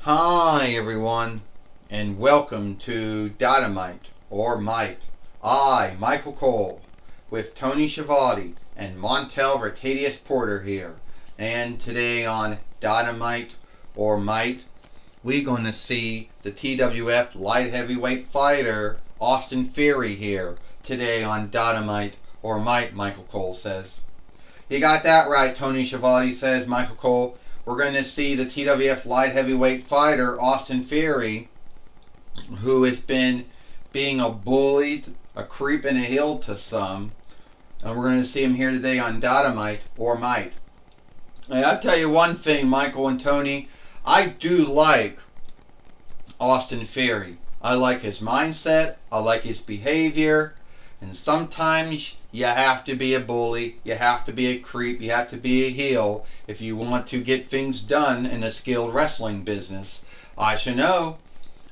Hi everyone, and welcome to Dynamite or Might. I, Michael Cole, with Tony Schiavone and Montel Rotadius Porter here. And today on Dynamite or Might, we're going to see the TWF light heavyweight fighter Austin Theory here. Today on Dynamite or Might, Michael Cole says. You got that right, Tony Schiavone says, Michael Cole. We're going to see the TWF light heavyweight fighter, Austin Theory, who has been being a bully, a creep, and a heel to some. And we're going to see him here today on Dynamite or Might. And I'll tell you one thing, Michael and Tony, I do like Austin Theory. I like his mindset, I like his behavior, and sometimes you have to be a bully, you have to be a creep, you have to be a heel if you want to get things done in the skilled wrestling business. I should know.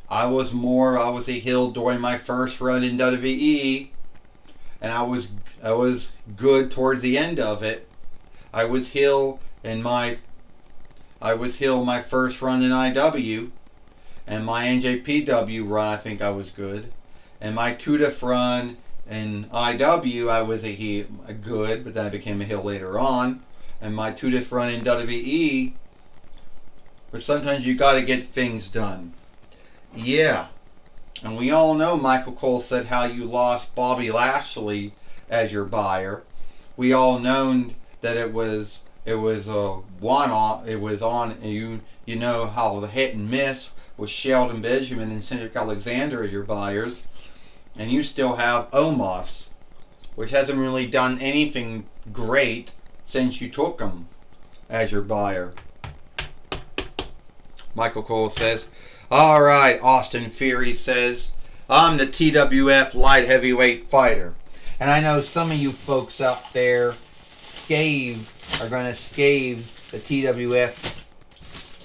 I was a heel during my first run in WWE, and I was good towards the end of it. I was heel my first run in IW, and my NJPW run I think I was good, and my 2-diff run in IW, I was a good, but then I became a heel later on. And my 2-diff run in WWE, but sometimes you got to get things done. Yeah. And we all know Michael Cole said how you lost Bobby Lashley as your buyer. We all know that it was a one-off. It was on, you know how the hit and miss with Shelton Benjamin and Cedric Alexander as your buyers. And you still have Omos, which hasn't really done anything great since you took him as your buyer. Michael Cole says, alright, Austin Theory says, I'm the TWF light heavyweight fighter. And I know some of you folks out there are going to scave the TWF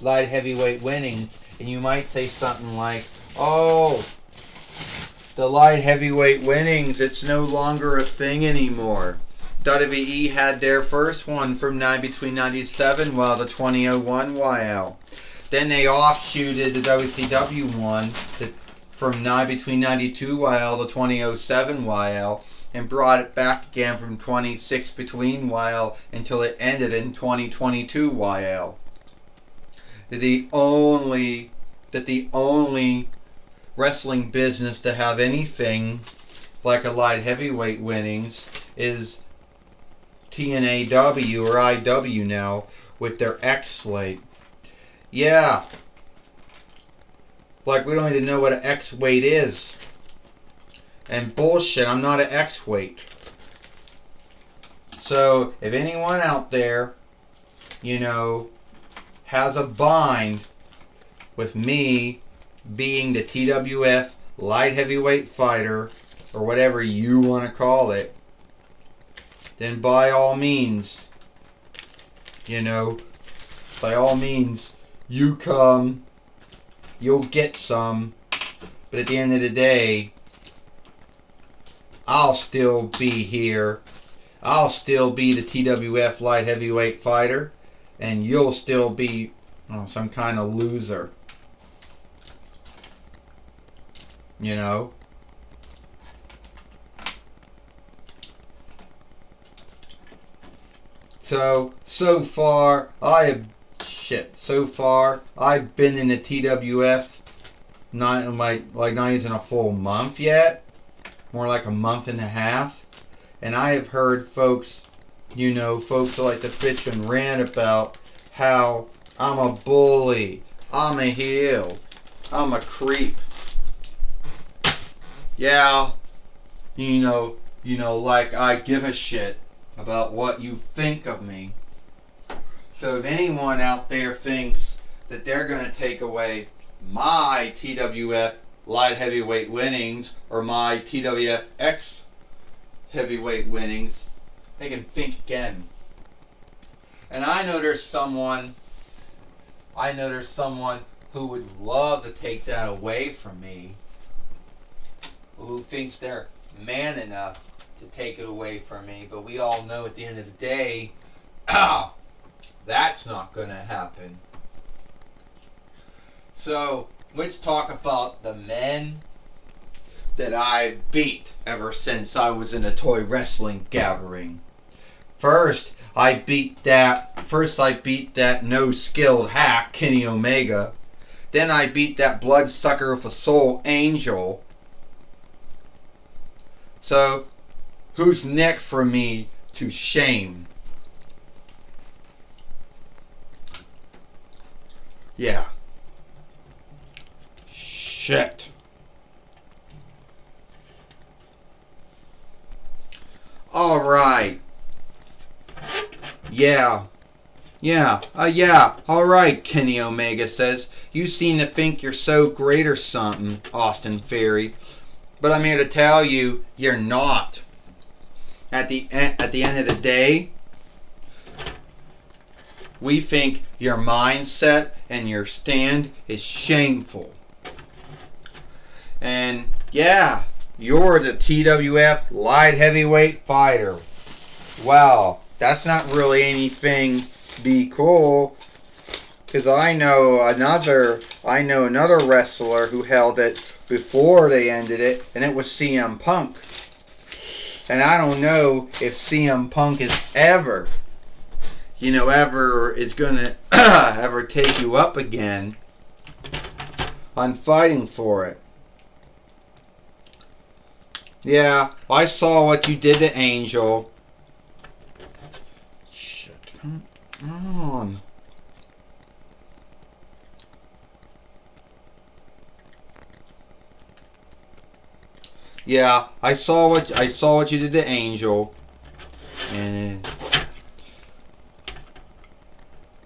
light heavyweight winnings. And you might say something like, oh, the light heavyweight winnings, it's no longer a thing anymore. WWE had their first one from between 97 while the 2001 YL. Then they offshooted the WCW one from between 92 YL the 2007 YL and brought it back again from 26 between YL until it ended in 2022 YL. The only wrestling business to have anything like a light heavyweight winnings is TNAW or IW now with their X-weight. Yeah. Like we don't even know what an X-weight is. And bullshit, I'm not an X-weight. So if anyone out there, has a bind with me being the TWF light heavyweight fighter, or whatever you want to call it, then by all means, you come, you'll get some, but at the end of the day, I'll still be here. I'll still be the TWF light heavyweight fighter, and you'll still be some kind of loser. So far I've been in the TWF not even a full month yet, more like a month and a half, and I have heard folks that like to bitch and rant about how I'm a bully, I'm a heel, I'm a creep. Yeah, like I give a shit about what you think of me. So if anyone out there thinks that they're going to take away my TWF light heavyweight winnings or my TWF X heavyweight winnings, they can think again. And I know there's someone who would love to take that away from me, who thinks they're man enough to take it away from me, but we all know at the end of the day, that's not going to happen. So let's talk about the men that I beat ever since I was in a toy wrestling gathering. First, I beat that no skilled hack, Kenny Omega. Then I beat that bloodsucker with a soul, Angel. So, who's next for me to shame? Yeah. Shit. Alright. Yeah. Alright, Kenny Omega says. You seem to think you're so great or something, Austin Theory. But I'm here to tell you, you're not. At the end of the day, we think your mindset and your stand is shameful. And yeah, you're the TWF light heavyweight fighter. Wow, that's not really anything to be cool. Because I know another wrestler who held it before they ended it, and it was CM Punk. And I don't know if CM Punk is ever gonna ever take you up again on fighting for it. Yeah, I saw what you did to Angel. Shit, come on. Yeah, I saw what you did to Angel, and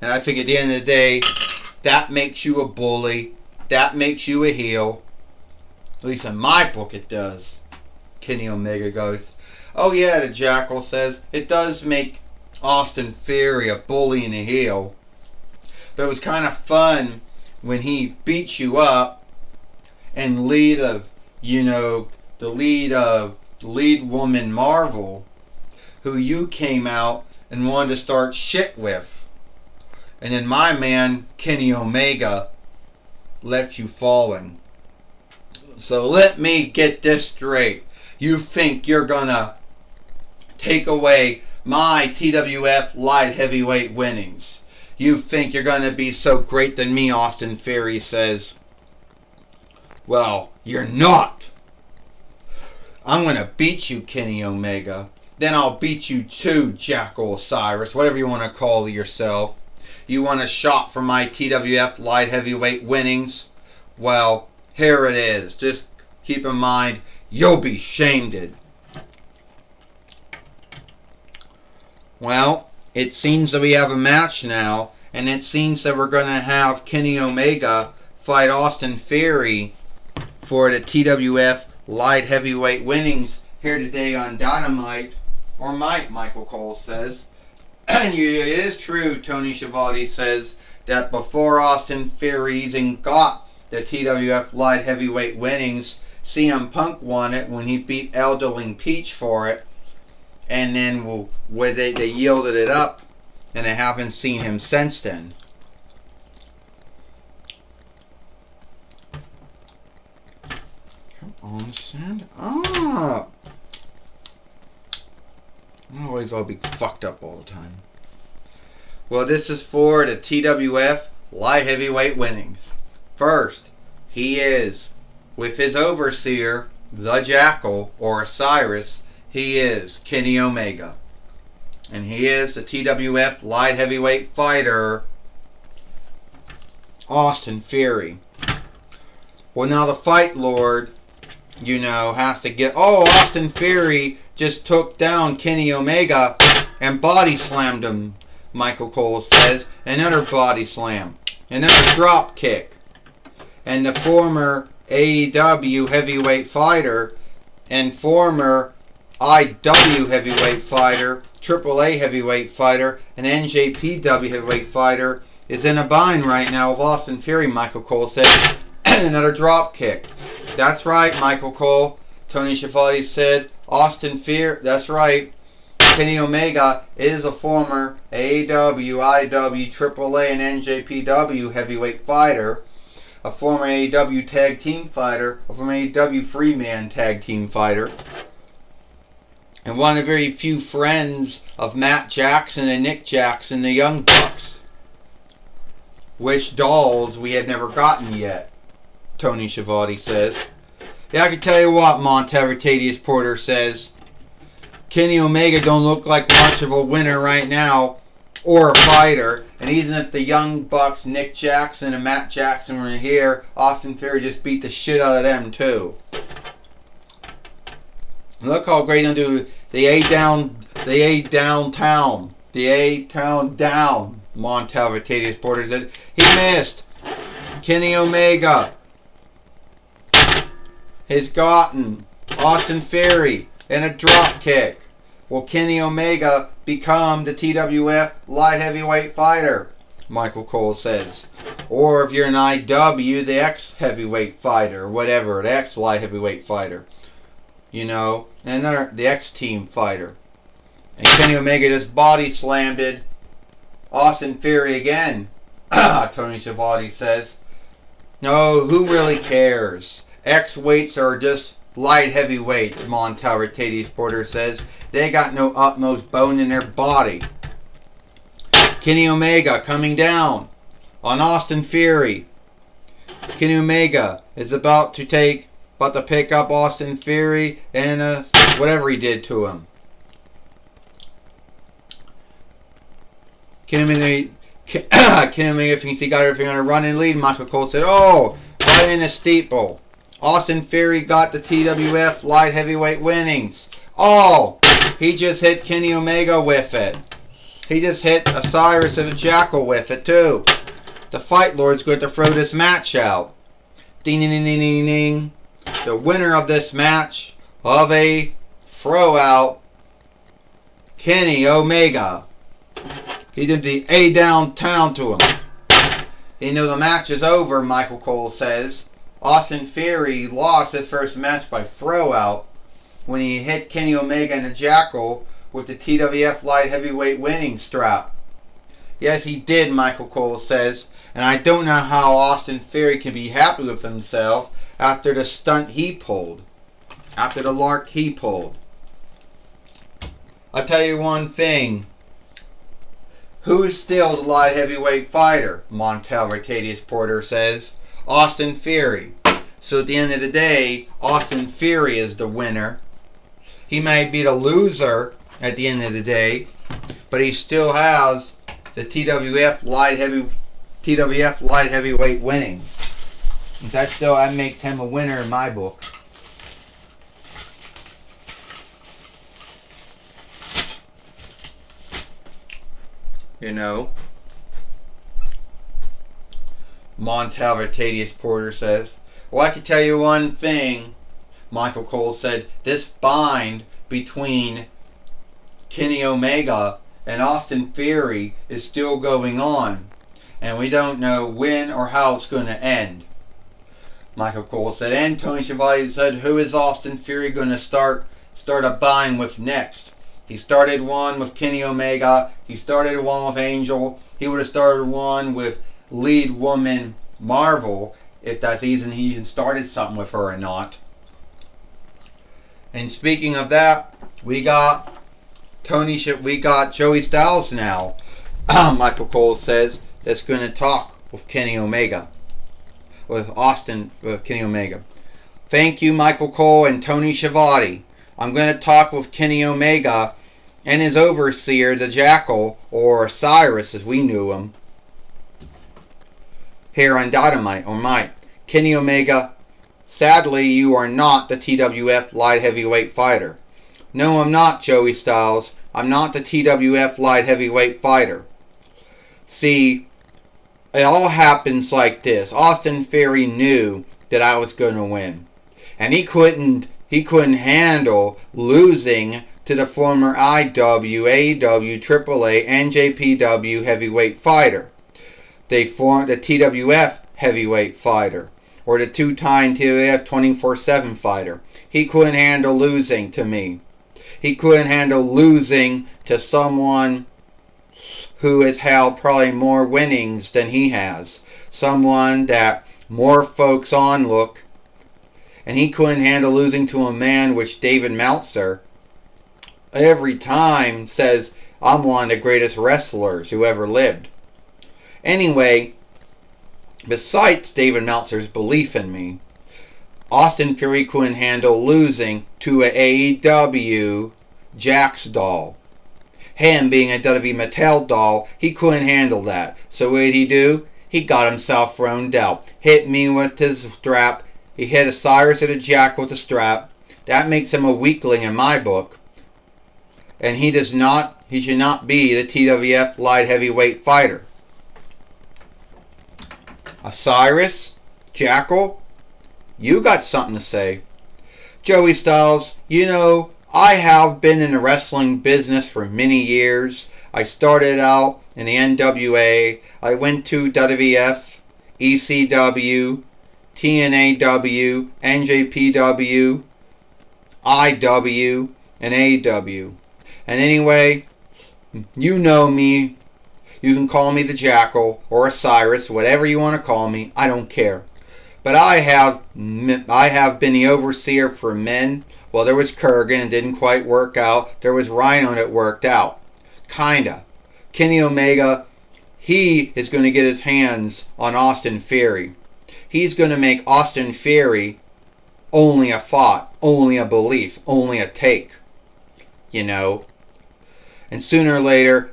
I think at the end of the day, that makes you a bully. That makes you a heel. At least in my book, it does. Kenny Omega goes, "Oh yeah," the Jackal says, "it does make Austin Theory a bully and a heel." But it was kind of fun when he beat you up and the lead woman Marvel, who you came out and wanted to start shit with. And then my man, Kenny Omega, left you falling. So let me get this straight. You think you're gonna take away my TWF light heavyweight winnings? You think you're gonna be so great than me, Austin Theory says. Well, you're not. I'm gonna beat you, Kenny Omega. Then I'll beat you too, Jackal Osiris, whatever you want to call yourself. You want a shot for my TWF light heavyweight winnings? Well, here it is. Just keep in mind, you'll be shamed. Well, it seems that we have a match now, and it seems that we're going to have Kenny Omega fight Austin Theory for the TWF light heavyweight winnings here today on Dynamite, or Might, Michael Cole says. And it is true, Tony Schiavone says, that before Austin Theory even got the TWF light heavyweight winnings, CM Punk won it when he beat Elderling Peach for it, and then they yielded it up, and I haven't seen him since then. Come on, stand up. Always I'll be fucked up all the time. Well, this is for the TWF light heavyweight winnings. First, he is with his overseer, the Jackal, or Osiris. He is Kenny Omega. And he is the TWF light heavyweight fighter, Austin Theory. Well, now the Fight Lord, has to get... Oh, Austin Theory just took down Kenny Omega and body slammed him, Michael Cole says. Another body slam. Another drop kick. And the former AEW heavyweight fighter and former IW heavyweight fighter, AAA heavyweight fighter, and NJPW heavyweight fighter is in a bind right now with Austin Theory, Michael Cole said. And another drop kick. That's right, Michael Cole. Tony Schiavone said, Austin Theory, that's right. Kenny Omega is a former AEW, IW, AAA, and NJPW heavyweight fighter. a former AEW tag team fighter, a former AEW free-man tag team fighter, and one of the very few friends of Matt Jackson and Nick Jackson, the Young Bucks. Which dolls we have never gotten yet, Tony Schiavone says. Yeah, I can tell you what, Montevitatius Porter says. Kenny Omega don't look like much of a winner right now, or a fighter. And even if the Young Bucks, Nick Jackson and Matt Jackson were here, Austin Theory just beat the shit out of them too. Look how great they do. The A-Town down. Montevitatius Porter said he missed. Kenny Omega has gotten Austin Theory in a drop kick. Will Kenny Omega become the TWF light heavyweight fighter? Michael Cole says. Or if you're an IW, the X heavyweight fighter, whatever, the X light heavyweight fighter. You know, and then the X team fighter. And Kenny Omega just body slammed Austin Theory again. Tony Schiavone says. No, who really cares? X weights are just light heavyweights, Montevitatius Porter says. They got no utmost bone in their body. Kenny Omega coming down on Austin Theory. Kenny Omega is about to pick up Austin Theory and whatever he did to him. Kenny Omega thinks he got everything on a running lead. Michael Cole said, oh, right in the steeple. Austin Theory got the TWF light heavyweight winnings. Oh, he just hit Kenny Omega with it. He just hit Osiris of the Jackal with it too. The Fight Lord's going to throw this match out. Ding ding ding ding ding. The winner of this match of a throw out, Kenny Omega. He did the A downtown to him. You know the match is over, Michael Cole says. Austin Theory lost his first match by throw out when he hit Kenny Omega in the Jackal with the TWF light heavyweight winning strap. Yes, he did, Michael Cole says. And I don't know how Austin Theory can be happy with himself after the stunt he pulled. After the lark he pulled. I'll tell you one thing. Who is still the light heavyweight fighter? Montevitatius Porter says. Austin Theory. So at the end of the day, Austin Theory is the winner. He may be the loser at the end of the day, but he still has the TWF light heavyweight winning. That makes him a winner in my book. You know, Montevitatius Porter says. Well, I can tell you one thing. Michael Cole said this bind between Kenny Omega and Austin Theory is still going on, and we don't know when or how it's going to end. Michael Cole said, and Tony Schiavone said, who is Austin Theory going to start a bind with next? He started one with Kenny Omega. He started one with Angel. He would have started one with lead woman Marvel, if that's he even started something with her or not. And speaking of that, we got Joey Styles now. Michael Cole says that's going to talk with Kenny Omega, with Kenny Omega. Thank you, Michael Cole and Tony Schiavone. I'm going to talk with Kenny Omega and his overseer, the Jackal, or Cyrus as we knew him, here on Dynamite or Mike. Kenny Omega, sadly you are not the TWF light heavyweight fighter. No, I'm not, Joey Styles. I'm not the TWF light heavyweight fighter. See, it all happens like this. Austin Theory knew that I was going to win, and he couldn't handle losing to the former IW, AEW, AAA, NJPW heavyweight fighter. They formed the TWF heavyweight fighter, or the two-time TWF 24/7 fighter. He couldn't handle losing to me. He couldn't handle losing to someone who has held probably more winnings than he has. Someone that more folks on look, and he couldn't handle losing to a man which David Meltzer every time says, I'm one of the greatest wrestlers who ever lived. Anyway, besides David Meltzer's belief in me, Austin Theory couldn't handle losing to a AEW Jax doll. Him being a WWE Mattel doll, he couldn't handle that. So what did he do? He got himself thrown out. Hit me with his strap. He hit Osiris at a Jack with a strap. That makes him a weakling in my book. And he should not be the TWF light heavyweight fighter. Osiris? Jackal? You got something to say. Joey Styles, you know, I have been in the wrestling business for many years. I started out in the NWA. I went to WWF, ECW, TNAW, NJPW, IW, and AW. And anyway, you know me. You can call me the Jackal or Osiris, whatever you want to call me. I don't care. But I have been the overseer for men. Well, there was Kurgan, it didn't quite work out. There was Rhino, and it worked out. Kinda. Kenny Omega, he is going to get his hands on Austin Theory. He's going to make Austin Theory only a thought, only a belief, only a take. You know. And sooner or later,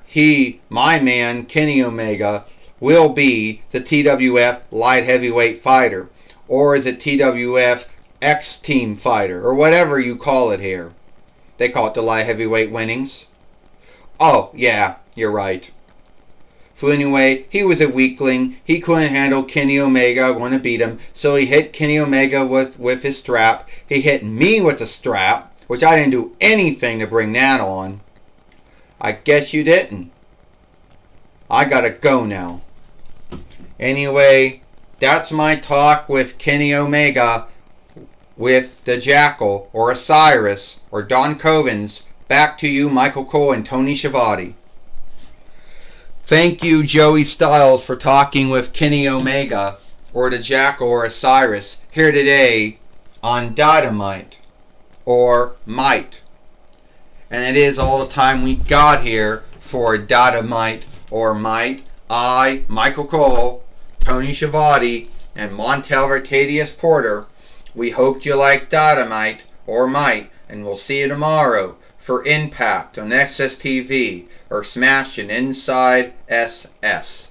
my man, Kenny Omega, will be the TWF light heavyweight fighter. Or is it TWF X-Team fighter? Or whatever you call it here. They call it the light heavyweight winnings. Oh, yeah, you're right. So anyway, he was a weakling. He couldn't handle Kenny Omega, going to beat him. So he hit Kenny Omega with his strap. He hit me with the strap, which I didn't do anything to bring that on. I guess you didn't. I gotta go now. Anyway, that's my talk with Kenny Omega, with the Jackal, or Osiris, or Don Covens. Back to you, Michael Cole and Tony Schiavone. Thank you, Joey Styles, for talking with Kenny Omega, or the Jackal, or Osiris, here today on Dynamite, or Might. And it is all the time we got here for Dynamite, or Might. I, Michael Cole, Tony Schiavone, and Montel Vertadius Porter, we hope you like Dynamite, or Might, and we'll see you tomorrow for Impact on XSTV, or Smashing Inside SS.